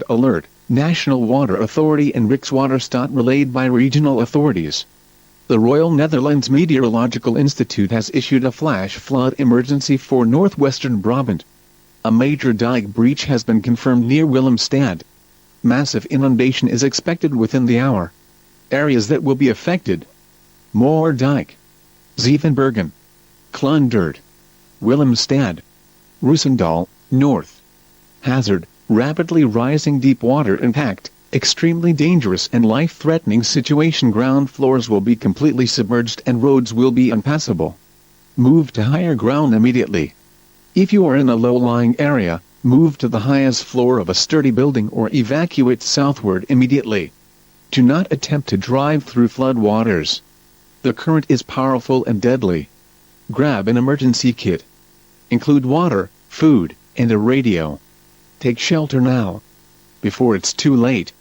flood alert, National Water Authority and Rijkswaterstaat relayed by regional authorities. The Royal Netherlands Meteorological Institute has issued a flash flood emergency for northwestern Brabant. A major dike breach has been confirmed near Willemstad. Massive inundation is expected within the hour. Areas that will be affected: Moerdijk, Zevenbergen, Klundert, Willemstad, Roosendaal, North. Hazard: rapidly rising deep water impact, extremely dangerous and life-threatening situation. Ground floors will be completely submerged and roads will be impassable. Move to higher ground immediately. If you are in a low-lying area, move to the highest floor of a sturdy building or evacuate southward immediately. Do not attempt to drive through flood waters. The current is powerful and deadly. Grab an emergency kit. Include water, food, and a radio. Take shelter now, before it's too late.